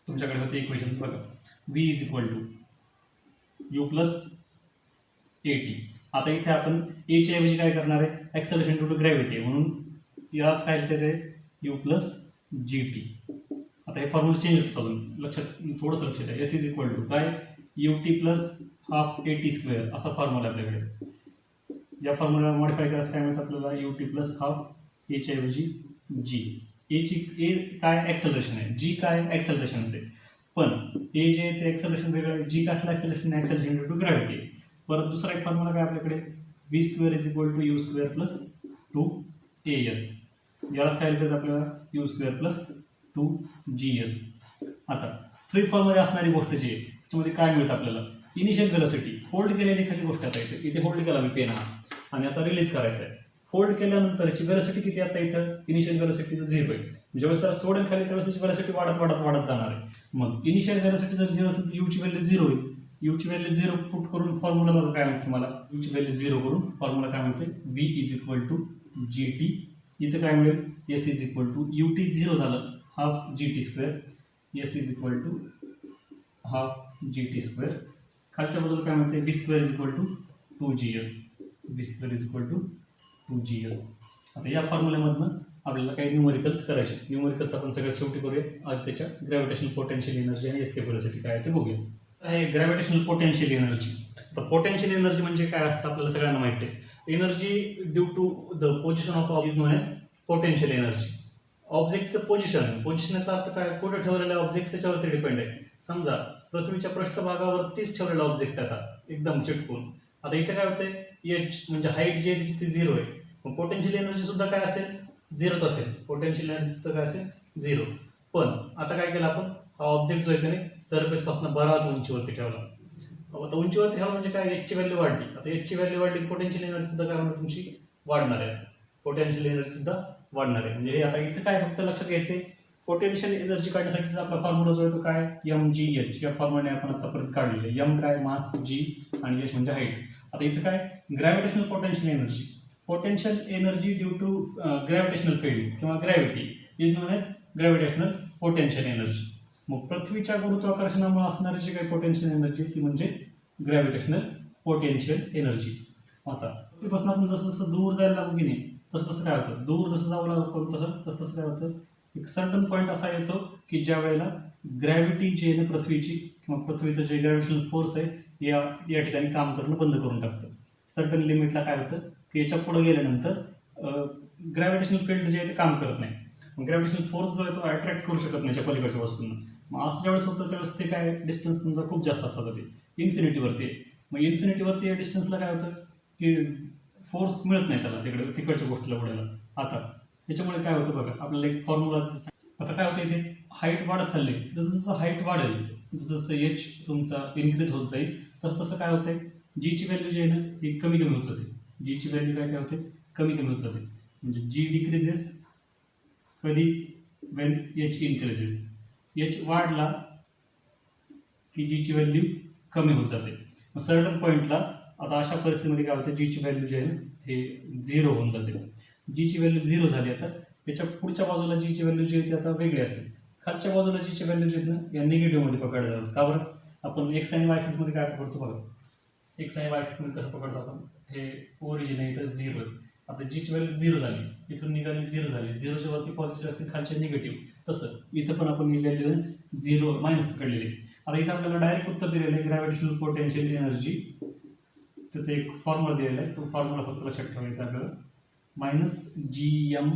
तुमच्याकडे होते इक्वेशन्स बघा. v is equal to u plus a t. आता इथे आपण ए च्या ऐवजी काय करणार आहे, ॲक्सेलरेशन ड्यू टू ग्रॅव्हिटी, म्हणून याच काय लिहिते यू प्लस जी टी. आता हे फॉर्म्युला चेंज होतात अजून, थोडंसं लक्षात आहे. एस इज इक्वल टू काय, U T plus half A T square असा फॉर्म्युला आपल्याकडे. या फॉर्म्युला मॉडिफाय करायचं काय म्हणतात आपल्याला, यू टी प्लस हाफ एच्या ऐवजी जी. ए काय ॲक्सेलरेशन आहे, जी काय ॲक्सेलरेशनच आहे, पण ए जे आहे ते ॲक्सेलरेशन वेगळं आहे, जी कसलं ॲक्सेलरेशन ड्यू टू ग्रॅव्हिटी. परत दुसरा एक फॉर्म्युला काय आपल्याकडे, v square is equal to u square plus 2as. यालाच काय लिहितात आपल्याला, यू स्क्वेअर प्लस 2gs. आता फ्री फॉर्ममध्ये असणारी गोष्ट जी आहे त्याच्यामध्ये काय मिळतं आपल्याला, इनिशियल व्हेलॉसिटी. होल्ड केलेली एखादी गोष्ट आता इथे होल्ड केला मी पेन हा, आणि आता रिलीज करायचा आहे. होल्ड केल्यानंतरची व्हेलॉसिटी किती, आता इथं इनिशियल व्हेलॉसिटी 0 आहे. ज्यावेळेस त्याला सोडेल खाली त्यावेळेस त्याची व्हेलॉसिटी वाढत जाणार आहे. मग इनिशियल व्हेलॉसिटी जर 0 असेल तर यूची व्हॅल्यू 0 होईल. यूची व्हॅल्यू 0 पुट करून फॉर्म्युला बघा काय म्हणते तुम्हाला, यूची व्हॅल्यू 0 करून फॉर्म्युला काय म्हणते, v is equal to g t. इथे काय मिळेल, s is equal to u t 0 झालं, half g t square, s is equal to half g t square. खालच्या बाजूला काय म्हणते, b square is equal to 2gs. B square is equal to 2gs. आता या फॉर्म्युल्यामधनं आपल्याला काही न्यूमरिकल्स करायचे. न्यूमरिकल्स आपण सगळ्यात शेवटी करूया. आज त्याच्या ग्रॅव्हिटेशनल पोटेन्शियल एनर्जी आणि एस्केप व्हेलॉसिटी काय आहे ते बघूया. आहे ग्रॅव्हिटेशनल पोटेन्शियल एनर्जी. तर पोटेन्शियल एनर्जी म्हणजे काय असतं आपल्याला सगळ्यांना माहिती आहे. Energy due to the position of object is known as potential energy. ऑब्जेक्टचं पोझिशनचा अर्थ काय, कुठे ठेवलेला ऑब्जेक्ट त्याच्यावरती डिपेंड आहे. समजा पृथ्वीच्या पृष्ठभागावरतीच ठेवलेला ऑब्जेक्ट आता एकदम चिटकून. आता इथे काय होतंय, एच म्हणजे हाईट जी आहे ती 0 आहे. मग पोटेन्शियल एनर्जी सुद्धा काय असेल, 0च असेल. पोटेन्शियल एनर्जी सुद्धा काय असेल, 0. पण आता काय केलं आपण, हा ऑब्जेक्ट जो आहे का नाही सरफेस पासून बराच उंचीवरती ठेवला. आता उंचीवरती ठेवला म्हणजे काय, एच ची व्हॅल्यू वाढली. आता एच ची व्हॅल्यू वाढली, पोटेन्शियल एनर्जी सुद्धा काय होणार तुमची, वाढणार आहे. पोटेन्शियल एनर्जी सुद्धा वाढणार आहे. म्हणजे हे आता इथे काय फक्त लक्षात घ्यायचंय, पोटेन्शियल एनर्जी काढण्यासाठीचा आपला फॉर्म्युला जो आहे तो काय, mgh. या फॉर्म्युलाने आपण आतापर्यंत काढलेले. m काय, मास, g आणि h म्हणजे हाईट. आता इथे काय, gravitational potential energy. Potential energy due to gravitational field किंवा gravity is known as gravitational potential energy. मग पृथ्वीच्या गुरुत्वाकर्षणामुळे असणारी जी काही पोटेन्शियल एनर्जी ती म्हणजे ग्रॅव्हिटेशनल पोटेन्शियल एनर्जी. आता पृथ्वीपासून आपण जसं जसं दूर जायला लागू की नाही तसं तसं काय होतं, दूर जसं जाऊ लागू तसं काय होतं, एक सर्टन पॉईंट असा येतो की ज्या वेळेला ग्रॅव्हिटी जी आहे ना पृथ्वीची किंवा पृथ्वीचं जे ग्रॅव्हिटेशनल फोर्स आहे या ठिकाणी काम करणं बंद करून टाकतं. सर्टन लिमिटला काय होतं की याच्या पुढे गेल्यानंतर ग्रॅव्हिटेशनल फील्ड जे आहे ते काम करत नाही. मग ग्रॅव्हिटेशनल फोर्स जो आहे तो अट्रॅक्ट करू शकत नाही त्या पलीकडच्या वस्तूंना. मग असं ज्यावेळेस होतं त्यावेळेस ते काय, डिस्टन्स तुमचा खूप जास्त असतात ते इन्फिनिटीवरती आहे. मग इन्फिनिटीवरती या डिस्टन्सला काय होतं की फोर्स मिळत नाही त्याला तिकडच्या गोष्टीला उडायला. आता याच्यामुळे काय होतं बघा, आपल्याला एक फॉर्म्युला आता काय होतं, इथे हाईट वाढत चालली. जसं जसं हाईट वाढेल जसं जसं एच तुमचा इन्क्रीज होत जाईल तसं तसं काय होतंय, जी ची व्हॅल्यू जी आहे ना ती कमी कमी होत जाते. जी ची व्हॅल्यू काय काय होते, कमी कमी होत जाते. म्हणजे जी डिक्रीजेस कधी, वेन एच इन्क्रीजेस. एच वाढला की जी ची व्हॅल्यू कमी होत जाते. मग सर्टन पॉईंटला आता अशा परिस्थितीमध्ये काय होतं, जी ची व्हॅल्यू जी आहे हे 0 होऊन जाते. जी ची व्हॅल्यू 0 झाली. आता याच्या पुढच्या बाजूला जी ची व्हॅल्यू जी आहे ती आता वेगळी असेल. खालच्या बाजूला जी ची व्हॅल्यू जी आहेत ना या निगेटिव्ह मध्ये पकडल्या जातात. का बरं, आपण एक्स आणि वाय ॲक्सिस मध्ये काय पकडतो बघा, एक्स आणि वाय ॲक्सिस मध्ये कसं पकडतो आपण, हे ओरिजिन आहे तर 0 आहे. आता जी ची व्हॅल्यू 0 झाली, इथून निघाली 0 झाली, 0च्या वरती पॉझिटिव्ह असते, खालच्या निगेटिव्ह. तसं इथं पण आपण ही व्हॅल्यू 0 मायनस पकडलेली. आता इथं आपल्याला डायरेक्ट उत्तर दिलेलं आहे ग्रॅव्हिटेशनल पोटेन्शियल एनर्जी. त्याचा एक फॉर्म्युला दिलेला आहे, तो फॉर्म्युला फक्त लक्षात ठेवायचा आपल्याला, मायनस gm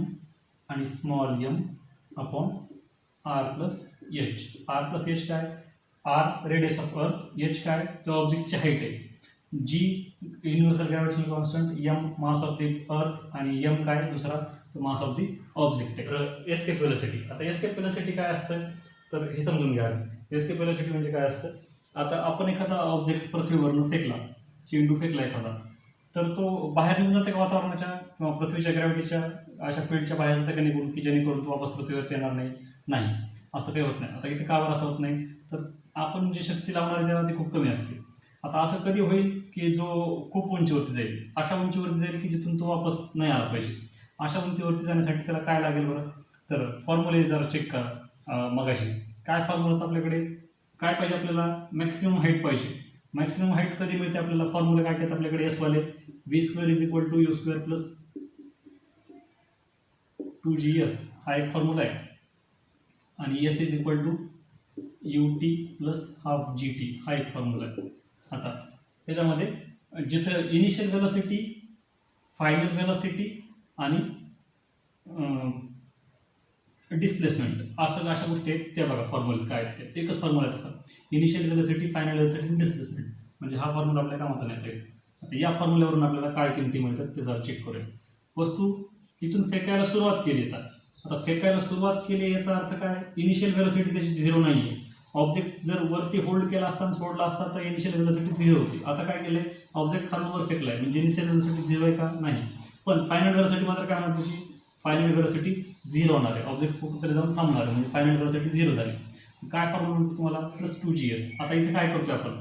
आणि small m upon r plus h. r plus h काय, r radius of earth, h काय तो ऑब्जेक्टची हाईट आहे, g universal gravitational constant, m mass of the अर्थ आणि m काय दुसरा तो मास ऑफ द ऑब्जेक्ट आहे. तर एस्केप व्हेलॉसिटी. आता एस्केप व्हेलॉसिटी काय असतं तर हे समजून घ्या. एस्केप व्हेलॉसिटी म्हणजे काय असतं, आता आपण एखादा ऑब्जेक्ट पृथ्वीवरून फेकला, चेंडू फेकला एखादा, तर तो बाहेर निघून जाते का वातावरणाच्या किंवा पृथ्वीच्या ग्रॅव्हिटीच्या अशा फील्डच्या बाहेर जाते का निघून की जेणेकरून तो वापस पृथ्वीवरती येणार नाही, असं काही होत नाही. आता इथे का बरं असं होत नाही तर आपण जी शक्ती लावणार त्याला ती खूप कमी असते. आता असं कधी होईल की जो खूप उंचीवरती जाईल, अशा उंचीवरती जाईल की जिथून तो वापस नाही आला पाहिजे. अशा उंचीवरती जाण्यासाठी त्याला काय लागेल बरं, तर फॉर्म्युले जरा चेक करा. मगाशी काय फॉर्म्युला होता आपल्याकडे, काय पाहिजे आपल्याला, मॅक्सिमम हाईट पाहिजे. मॅक्सिमम हाईट कधी मिळते आपल्याला, फॉर्म्युला काय येतात आपल्याकडे एस वाले, v² = u² प्लस 2gs हा एक फॉर्म्युला आहे, आणि s = ut plus half gt हा एक फॉर्म्युला आहे. आता त्याच्यामध्ये जिथं इनिशियल व्हेलॉसिटी, फायनल व्हेलॉसिटी आणि डिस्प्लेसमेंट असं अशा गोष्टी आहेत त्या बघा फॉर्म्युला काय आहेत ते. एकच फॉर्म्युला आहे तसा, initial velocity, final velocity, displacement. म्हणजे हा फॉर्म्युला आपल्या कामाचा नाही येत. आता या फॉर्म्युल्यावरून आपल्याला काय किमती मिळतात ते जरा चेक करूया. वस्तू इथून फेकायला सुरुवात केली येतात. आता फेकायला सुरुवात केली याचा अर्थ काय, इनिशियल व्हेलॉसिटी त्याची 0 नाही आहे. ऑब्जेक्ट जर वरती होल्ड केला असता आणि सोडला असता तर इनिशियल व्हेलॉसिटी 0 होती. आता काय केलंय, ऑब्जेक्ट खालून वर फेकलाय म्हणजे इनिशियल व्हेलॉसिटी 0 आहे का, नाही. पण फायनल व्हेलॉसिटी मात्र काय होणार त्याची, फायनल व्हेलॉसिटी 0 होणार आहे. ऑब्जेक्ट कुठेतरी जाऊन थांबणार आहे म्हणजे फायनल व्हेलॉसिटी 0 झाली. काय फॉर्म्युला म्हणतो तुम्हाला, प्लस 2gs. आता इथे काय करतोय आपण,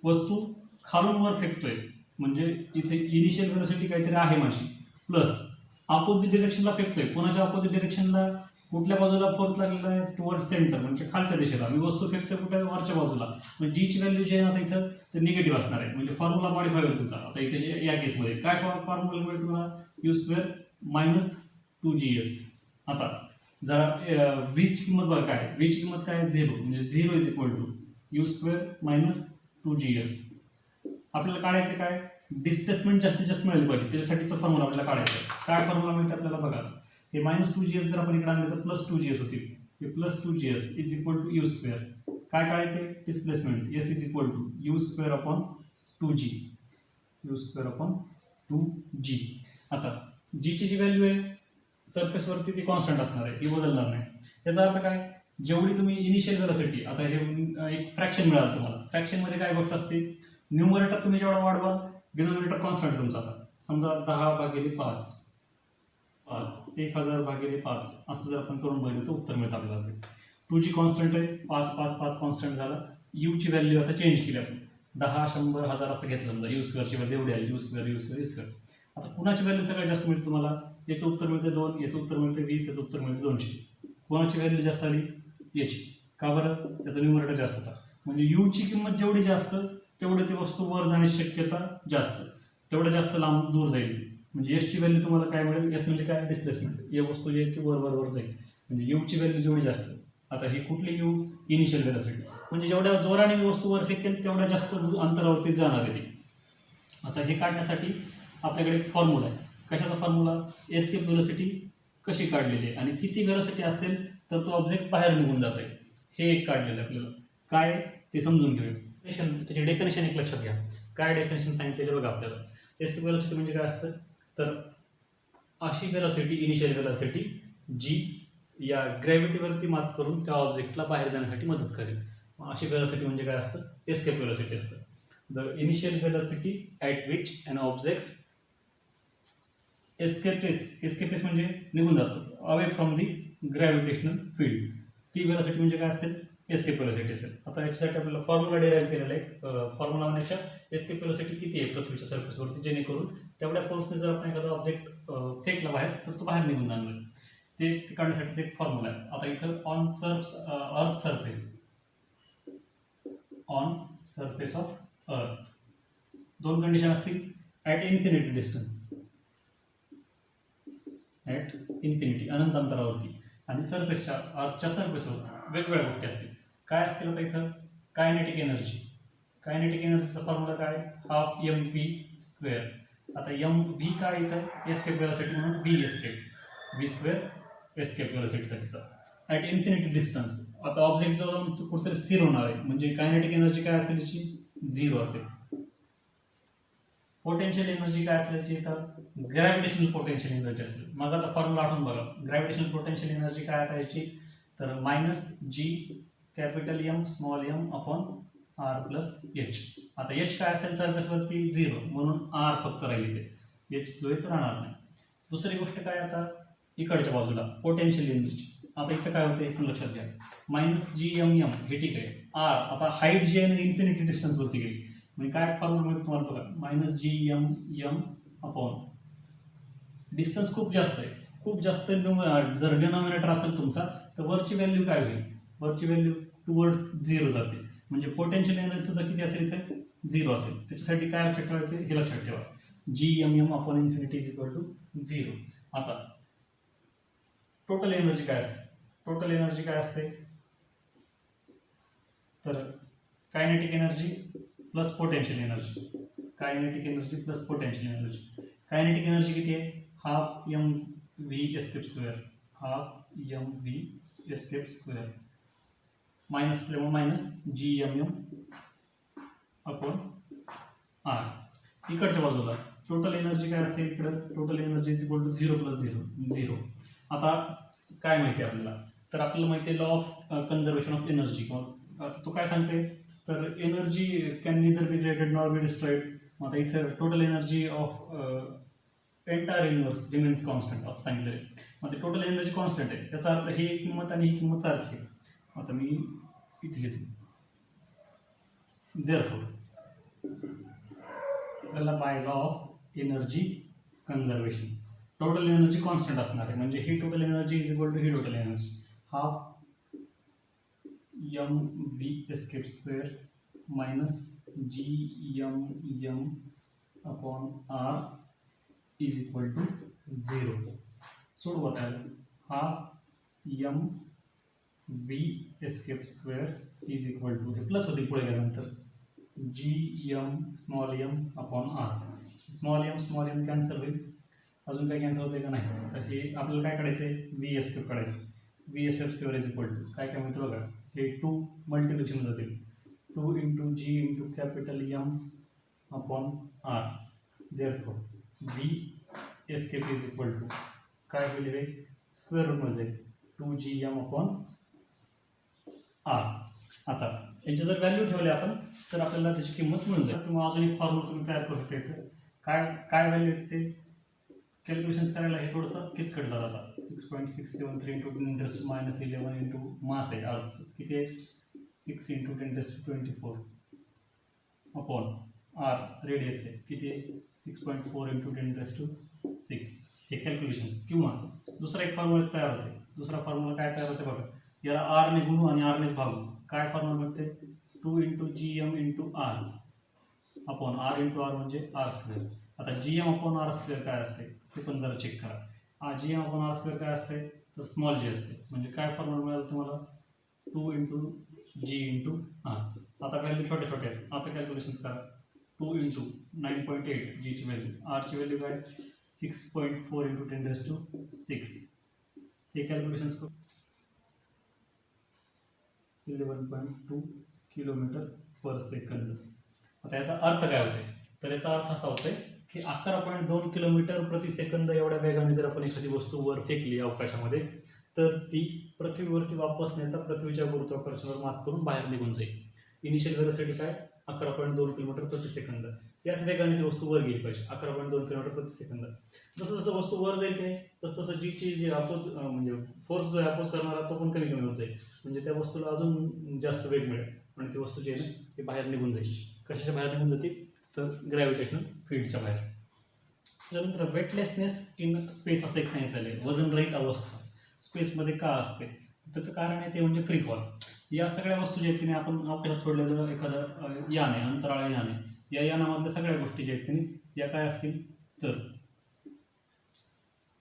वस्तू खालून वर फेकतोय म्हणजे इथे इनिशियल व्हेलॉसिटी काहीतरी आहे माझी, प्लस अपोजिट डिरेक्शनला फेकतोय. कोणाच्या अपोजिट डिरेक्शनला, कुठल्या बाजूला फोर्स लागलेला आहे, टुवर्ड सेंटर म्हणजे खालच्या दिशेला. मी वस्तू फेकतोय कुठे, वरच्या बाजूला. म्हणजे जी ची व्हॅल्यू जी आहे आता इथं ते निगेटिव्ह असणार आहे, म्हणजे फॉर्म्युला मॉडिफाय होईल तुमचा. आता इथे या केसमध्ये काय फॉर्म्युला मिळेल तुम्हाला, u² - 2gs. आता जरा v ची किंमत बघा काय, v ची किंमत काय, 0 म्हणजे 0 = u² - 2gs. आपल्याला काढायचं काय, डिस्प्लेसमेंट जास्तीत जास्त मिळाली पाहिजे, त्याच्यासाठीचा फॉर्म्युला आपल्याला काढायचा आहे. काय फॉर्म्युला मिळते आपल्याला बघा, हे -2gs जर आपण इकडे आणले तर +2gs होतील. हे +2gs = u². काय काढायचे, displacement, s = u² / 2g, u² / 2g. आता g ची जी व्हॅल्यू आहे सरफेस वरती ती कॉन्स्टंट असणार आहे, ही बदलणार नाही. याचा अर्थ काय, जेवढी तुम्ही इनिशियल व्हेलॉसिटी, आता हे एक फ्रॅक्शन मिळालं तुम्हाला. फ्रॅक्शन मध्ये काय गोष्ट असते, न्यूमरेटर तुम्ही जेवढा वाढवाल डिनोमिनेटर कॉन्स्टंट तुमचा. आता समजा 10/5 1000/5 असं जर आपण करून बघितलं तर उत्तर मिळतं आपल्याला. 2g कॉन्स्टंट आहे, 5 कॉन्स्टंट झाला. u ची व्हॅल्यू आता चेंज केली आपण, 10, 100, 1000 असं घेतलं समजा. u² ची व्हॅल्यू एवढी आली, u². आता कुणाची व्हॅल्यू सगळ्यात जास्त मिळते तुम्हाला, याचं उत्तर मिळते 2, याचं उत्तर मिळते 20, याचं उत्तर मिळते 200. कोणाची व्हॅल्यू जास्त आली, याची. का बरं, याचं न्यूमरेटर जास्त होता. म्हणजे u ची किंमत जेवढी जास्त तेवढे ते वस्तू वर जाण्याची शक्यता जास्त, तेवढं जास्त लांब दूर जाईल ती. म्हणजे एस ची व्हॅल्यू तुम्हाला काय मिळेल, एस म्हणजे काय, डिस्प्लेसमेंट. या वस्तू जी आहे ती वर जाईल म्हणजे यू ची व्हॅल्यू जेवढी जास्त. आता ही कुठली यू, इनिशियल व्हेलॉसिटी, म्हणजे जेवढ्या जोराने वस्तू वर फेकेल तेवढ्या जास्त अंतरावरती जाणार आहे ती. आता हे काढण्यासाठी आपल्याकडे एक फॉर्म्युला आहे. कशाचा फॉर्म्युला, एस्केप व्हेलॉसिटी कशी काढलेली आहे आणि किती व्हेलॉसिटी असेल तर तो ऑब्जेक्ट बाहेर निघून जात आहे, हे एक काढलेलं आहे आपल्याला. काय ते समजून घेऊया. त्याचे डेफिनेशन एक लक्षात घ्या. काय डेफिनेशन सांगितलेलं बघा आपल्याला. एस्केप व्हेलॉसिटी म्हणजे काय असतं, तर अशी व्हेलॉसिटी, इनिशियल व्हेलॉसिटी जी या ग्रॅव्हिटीवरती मात करून त्या ऑब्जेक्टला बाहेर जाण्यासाठी मदत करेल. अशी व्हेलॉसिटी म्हणजे काय असतं, एस्केप व्हेलॉसिटी असतं. The initial velocity at which an object escapes म्हणजे निघून जातो, away from the gravitational field. ती व्हेलॉसिटी म्हणजे काय असते, एस्केप व्हेलॉसिटी असेल. आता याच्यासाठी आपल्याला फॉर्म्युला डिराईव्ह केलेला आहे. फॉर्म्युला म्हणण्याच्या एस्केप व्हेलॉसिटी किती आहे पृथ्वीच्या सरफेसवरती, जेणेकरून तेवढ्या फोर्सने जर आपण एखादा ऑब्जेक्ट फेकला बाहेर तर तो बाहेर निघून जाणार. ते काढण्यासाठीचा एक फॉर्म्युला आहे. आता इथं ऑन सरफेस ऑफ अर्थ दोन कंडिशन असतील, at infinity distance, at infinity अनंत अंतरावरती, आणि सरफेसच्या अर्थच्या सरफेसवर वेगवेगळ्या गोष्टी असतील. काय असतील आता इथं, कायनेटिक एनर्जीचा फॉर्म्युला काय, ½ mv². आता mv काय इथं, एस्केप व्हेलॉसिटी म्हणून v² एस्केप व्हेलॉसिटीसाठीचा ॲट इन्फिनिटी डिस्टन्स. आता ऑब्जेक्ट जो कुठेतरी स्थिर होणार आहे म्हणजे कायनेटिक एनर्जी काय असते त्याची, 0 असेल. पोटेन्शियल एनर्जी काय असते त्याची, इथं ग्रॅव्हिटेशनल पोटेन्शियल एनर्जी असेल. मगाचा फॉर्म्युला आठवून बघा. ग्रॅव्हिटेशनल पोटेन्शियल एनर्जी काय आता याची, तर -g(m)r+h. आता h काय असेल सरफेसवरती, 0, म्हणून r फक्त राहील, h जो आहे तो राहणार नाही. दुसरी गोष्ट काय, आता इकडच्या बाजूला पोटेन्शियल एनर्जी, आता इथं काय होतं एक लक्षात घ्या, -GMM हे ठीक आहे. आर आता हाईट जी आहे इन्फिनिटी डिस्टन्स वरती गेली, म्हणजे काय फॉर्म्युला मिळतो तुम्हाला बघा, -GMM अपॉन डिस्टन्स खूप जास्त आहे, खूप जास्त जर डिनॉमिनेटर असेल तुमचा तर वरची व्हॅल्यू काय होईल, वरची व्हॅल्यू टुवर्ड्स 0 जाते, म्हणजे पोटेन्शियल एनर्जी सुद्धा किती असेल इथे 0 असेल. त्याच्यासाठी काय लक्षात ठेवायचं हे लक्षात ठेवा, GMM upon infinity is equal to 0. आता टोटल एनर्जी काय असते, टोटल एनर्जी काय असते तर kinetic energy plus potential energy, kinetic energy plus potential energy. Kinetic energy किती आहे, half mv escape square, half mv escape square, minus असल्यामुळे -GMM upon r. इकडच्या बाजूला टोटल एनर्जी काय असते, इकडं total energy is equal to 0 plus 0. आता काय माहिती आहे आपल्याला, तर आपल्याला माहिती आहे law of conservation of energy, किंवा तो काय सांगते तर energy can neither be created nor be destroyed. आता इथं total energy of entire universe remains constant असं सांगितलं आहे. मग टोटल एनर्जी कॉन्स्टंट आहे, त्याचा अर्थ ही किंमत आणि ही किंमत सारखी आहे. आता मी इथे घेतो, देअरफॉर आपल्याला by law of energy conservation total energy constant असणार आहे, म्हणजे ही total energy is equal to ही total energy, half mv escape square minus GMM upon r is equal to 0. सोडवत आहे, half mv escape square is equal to हे plus होते पुढे गेल्यानंतर GM small m upon r. Small m cancel होईल, अजून काही कॅन्सल होते का नाही. तर हे आपल्याला काय काढायचं आहे, v एस्केप काढायचं, v escape square is equal to काय मिळतं बघा, हे 2 मल्टिप्लिकेशन जातील, 2 into G into capital M upon r. Therefore v escape is equal to काय होईल, हे स्क्वेअर रूटमध्ये जाईल 2GM अपॉन आर. आता याची जर व्हॅल्यू ठेवली आपण तर आपल्याला त्याची किंमत मिळून जाईल, किंवा अजून एक फॉर्म्युला तुम्ही तयार करू शकता. इथं काय व्हॅल्यू येते ते कॅल्क्युलेशन्स करायला हे थोडंसं किचकट जातं. आता 6.673 इंटू 10⁻11 इंटू मास आहे अर्थ किती आहे, 6 इंटू 10⁻24 अपॉन आर रेडियस आहे किती आहे, 6.4 इंटू 10⁻6. हे कॅल्क्युलेशन्स. किंवा दुसरा एक फॉर्म्युला तयार होते, दुसरा फॉर्म्युला काय तयार होते बघा, याला आर ने गुणू आणि आर नेच भागू. काय फॉर्म्युला मिळते, 2 into GM into r upon r into r म्हणजे आर स्क्वेअर. आता GM अपॉन आर स्क्वेअर काय असते ते पण जरा चेक करा. GM अपॉन आर स्क्वेअर काय असते तर स्मॉल g असते, म्हणजे काय फॉर्म्युला मिळाला तुम्हाला, 2 इंटू G इंटू आर. आता व्हॅल्यू छोटे छोटे आहेत, आता कॅल्क्युलेशन्स करा. 2 इंटू 9.8 जी ची व्हॅल्यू, आर ची व्हॅल्यू काय 6.4 इंटू 10⁻6. हे कॅल्क्युलेशन्स करू, 11.2 किलोमीटर पर सेकंद. आता याचा अर्थ काय होते तर याचा अर्थ असा होतोय की 11.2 किलोमीटर प्रति सेकंद एवढ्या वेगाने जर आपण एखादी वस्तू वर फेकली अवकाशामध्ये तर ती पृथ्वीवरती वापस नेता पृथ्वीच्या गुरुत्वाकर्षणावर मात करून बाहेर निघून जाईल. इनिशियल वेलोसिटी काय 11.2 किलोमीटर प्रति सेकंद. याच वेगाने ती वस्तू वर गेली पाहिजे 11.2 किलोमीटर प्रति सेकंद. जसं जसं वस्तू वर जाईल ते तसं तसं जीची जी अपोज म्हणजे फोर्स जो अपोज करणारा तो पण कमी कमी होत जाईल, म्हणजे त्या वस्तूला अजून जास्त वेग मिळेल आणि ती वस्तू जी आहे ना ती बाहेर निघून जाईल. कशाच्या बाहेर निघून जाते तर ग्रॅव्हिटेशनल फील्डच्या बाहेर. त्यानंतर वेटलेसनेस इन स्पेस असं एक सांगितलेलं आहे, वजनरहित अवस्था स्पेसमध्ये का असते त्याचं कारण आहे ते म्हणजे फ्री फॉल. या सगळ्या वस्तू ज्या आहेत की नाही आपण अवकाशात सोडलेलं एखादं यान आहे, अंतराळ यान आहे, या यानामधल्या सगळ्या गोष्टी ज्या आहेत की नाही या काय असतील तर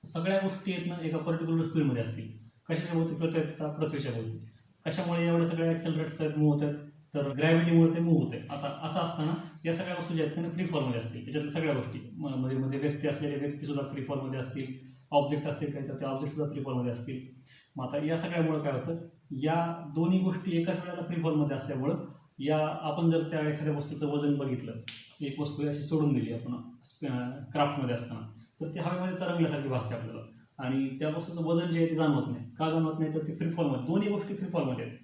सगळ्या गोष्टी आहेत ना एका पर्टिक्युलर स्पीडमध्ये असतील. कशाच्या भोवती फिरत आहेत, पृथ्वीच्या भोवती. कशामुळे एवढे सगळे ॲक्सेलरेट होतात, मूव्ह होतात तर ग्रॅव्हिटीमुळे ते मूव्ह होते. आता असं असताना या सगळ्या वस्तू ज्या आहेत त्या फ्री फॉलमध्ये असतील. याच्यातल्या सगळ्या गोष्टी मध्ये व्यक्ती असलेले व्यक्ती सुद्धा फ्री फॉलमध्ये असतील, ऑब्जेक्ट असतील काही तर ते ऑब्जेक्ट सुद्धा फ्री फॉलमध्ये असतील. मग आता या सगळ्यामुळे काय होतं, या दोन्ही गोष्टी एकाच वेळेला फ्री फॉलमध्ये असल्यामुळं या आपण जर त्या एखाद्या वस्तूचं वजन बघितलं, एक वस्तू अशी सोडून दिली आपण क्राफ्टमध्ये असताना तर ती हवेमध्ये तरंगल्यासारखी भासते आपल्याला आणि त्या वस्तूचं वजन जे आहे ते जाणवत नाही. का जाणवत नाही तर ती फ्री फॉलमध्ये, दोन्ही गोष्टी फ्री फॉलमध्ये आहेत.